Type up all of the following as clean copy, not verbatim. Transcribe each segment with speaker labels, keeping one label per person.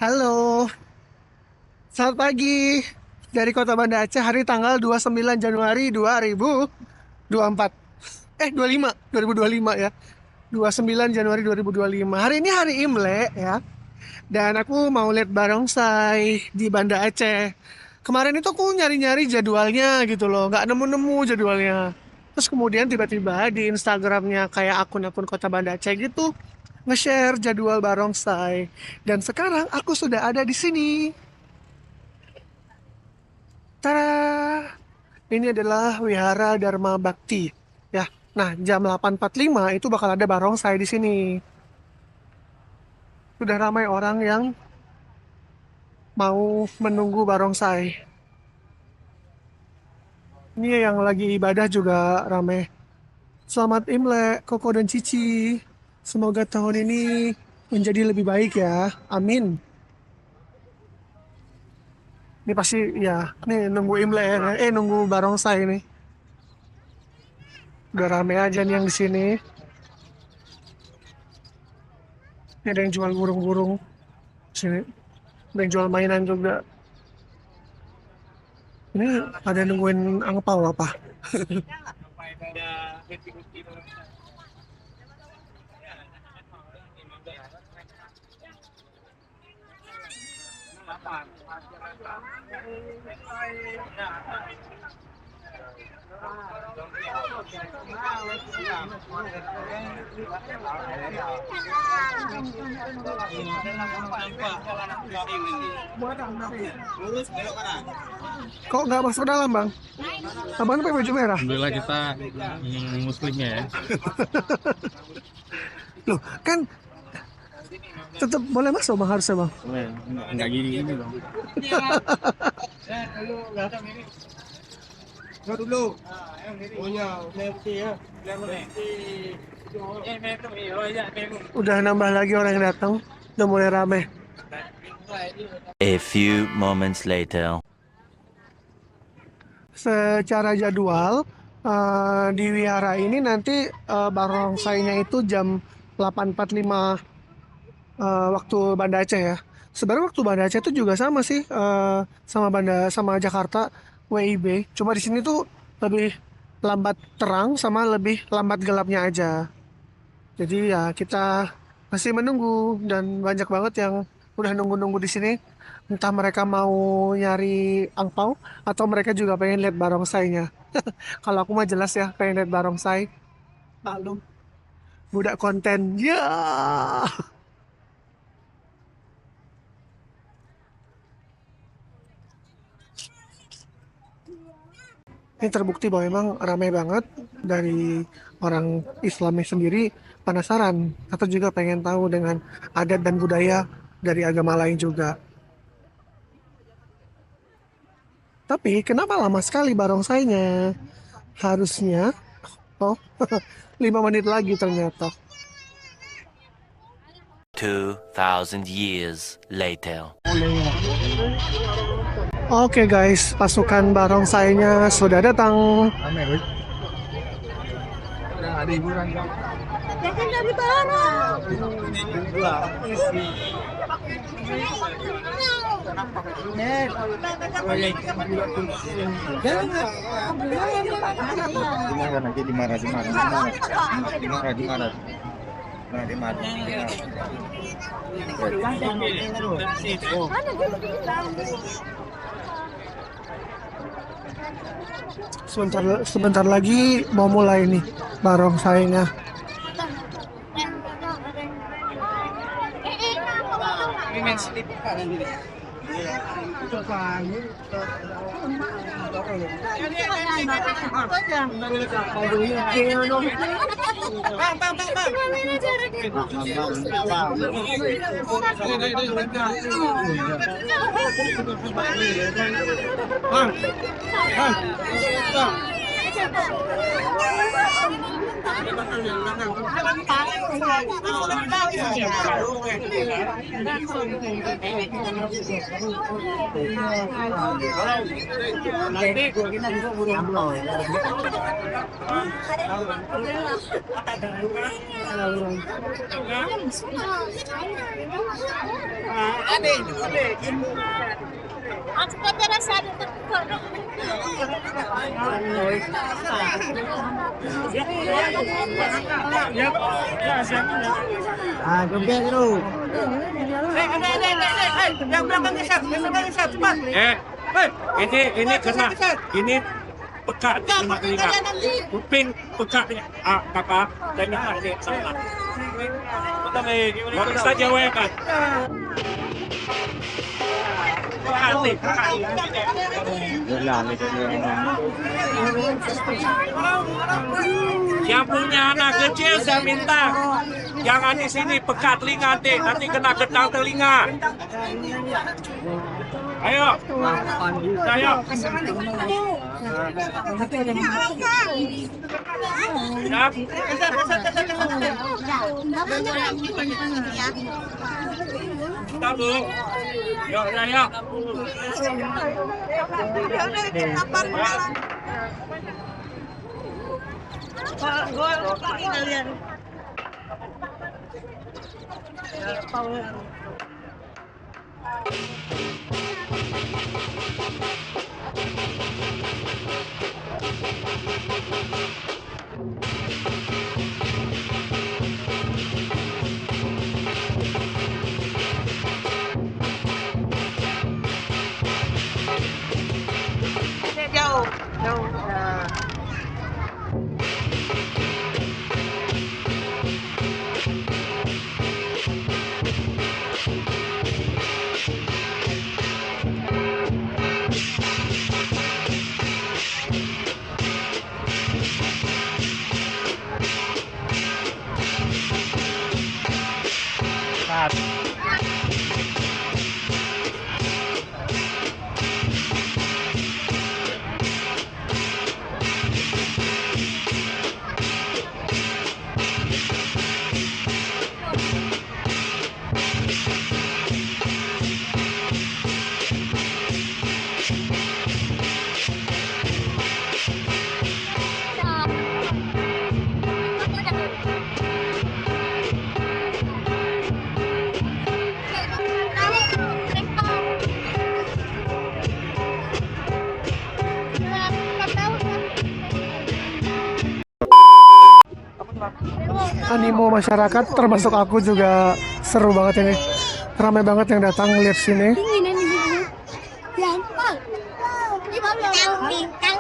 Speaker 1: Halo, selamat pagi dari Kota Banda Aceh hari tanggal 29 Januari 2024. 2025 ya. 29 Januari 2025. Hari ini hari Imlek ya. Dan aku mau lihat barongsai di Banda Aceh. Kemarin itu aku nyari-nyari jadwalnya gitu loh, nggak nemu-nemu jadwalnya. Terus kemudian tiba-tiba di Instagramnya kayak akun-akun Kota Banda Aceh gitu nge-share jadwal barongsai. Dan sekarang aku sudah ada di sini. Tada! Ini adalah Wihara Dharma Bakti. Ya. Nah, jam 8.45 itu bakal ada barongsai di sini. Sudah ramai orang yang mau menunggu barongsai. Ini yang lagi ibadah juga ramai. Selamat Imlek, Koko dan Cici. Semoga tahun ini menjadi lebih baik ya. Amin. Ini pasti ya, nih nunggu Imlek ya. Nunggu barongsai nih. Udah rame aja nih yang di sini. Ini ada yang jual burung-burung. Sini. Ada yang jual mainan juga. Ini ada nungguin angpau apa? Kok nggak masuk dalam, Bang? Abang pakai baju merah.
Speaker 2: Alhamdulillah kita muslimnya ya.
Speaker 1: Loh, kan tetap boleh masuk, Bang, harusnya, Bang.
Speaker 2: Enggak gini-gini dong.
Speaker 3: Dulu. Punya, ya.
Speaker 1: Udah nambah lagi orang yang datang. Udah mulai rame.
Speaker 4: A few moments later.
Speaker 1: Secara jadwal di wihara ini nanti barongsainya itu jam 8.45 waktu Banda Aceh ya. Sebenarnya waktu Banda Aceh itu juga sama sih sama Jakarta WIB. Cuma di sini tuh lebih lambat terang sama lebih lambat gelapnya aja. Jadi ya kita masih menunggu dan banyak banget yang udah nunggu-nunggu di sini. Entah mereka mau nyari angpau atau mereka juga pengen lihat barongsainya. Kalau aku mah jelas ya pengen lihat barongsai. Lalu budak konten. Ya. Ini terbukti bahwa memang ramai banget dari orang Islamnya sendiri penasaran atau juga pengen tahu dengan adat dan budaya dari agama lain juga. Tapi kenapa lama sekali barongsainya? Harusnya, oh, 5 menit lagi ternyata.
Speaker 4: 2,000 years later.
Speaker 1: Oke guys, pasukan barongsainya sudah datang.
Speaker 3: Ada hiburan.
Speaker 5: Jangan dari barang.
Speaker 3: Dimarah nanti dimarah. Nah, dimarah.
Speaker 1: Sebentar lagi mau mulai nih barongsainya.
Speaker 5: Aku kan terasa ada
Speaker 3: Ah, gembel lu.
Speaker 6: Yang belakang geser, cepat. Ini kena, ini peka di telinga. Kuping peka kakak, dan ini salah. Baru saja kan. Yang punya anak kecil saya minta jangan di sini pekat telinga nanti kena getah telinga. Ayo, ayo. Siap. Kita Bu. Yuk, ayo.
Speaker 1: Animo masyarakat termasuk aku juga seru banget ini. Ramai banget yang datang lihat sini.
Speaker 5: dinginan ibu. Gampang. Bintang.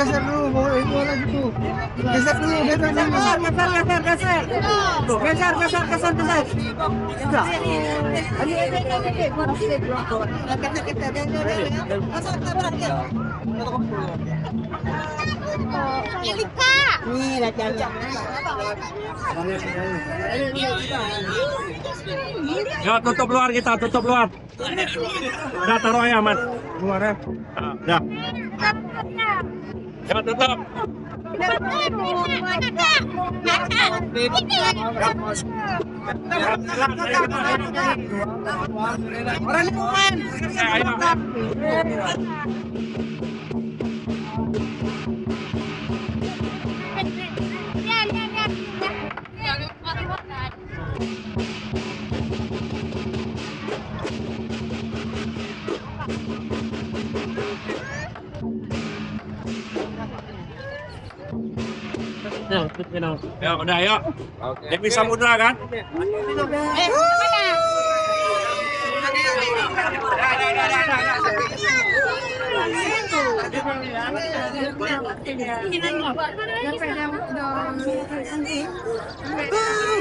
Speaker 1: Geser dulu, mau itu lagi tuh. Geser dulu.
Speaker 3: Geser. Sudah.
Speaker 5: Elika.
Speaker 3: Nih, lagi aja.
Speaker 6: Ya, tutup luar kita, tutup luar. Udah taruh ya, Mas. Luar ya. Ya. Ya, tutup. Ya, udah yuk. Dewi Samudra kan?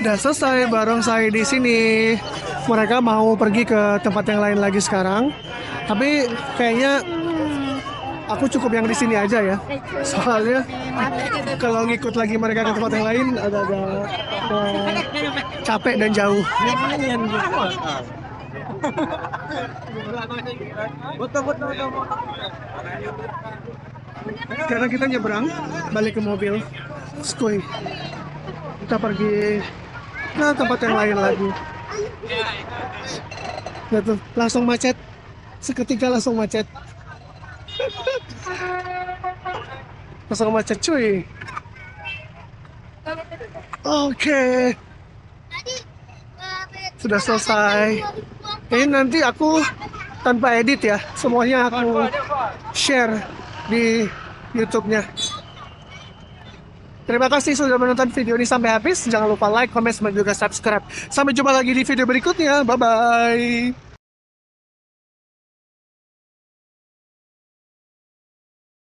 Speaker 1: Udah selesai barongsai di sini. Mereka mau pergi ke tempat yang lain lagi sekarang. Tapi kayaknya aku cukup yang di sini aja ya. Soalnya kalau ngikut lagi mereka ke tempat yang lain agak-agak capek dan jauh. Sekarang kita nyebrang balik ke mobil. Skuy. Kita pergi ke tempat yang lain lagi. Lihat tuh, langsung macet. Seketika langsung macet. Langsung macet cuy. Oke. Sudah selesai. Ini nanti aku tanpa edit ya. Semuanya aku share di YouTube-nya. Terima kasih sudah menonton video ini sampai habis. Jangan lupa like, comment, dan juga subscribe. Sampai jumpa lagi di video berikutnya. Bye-bye.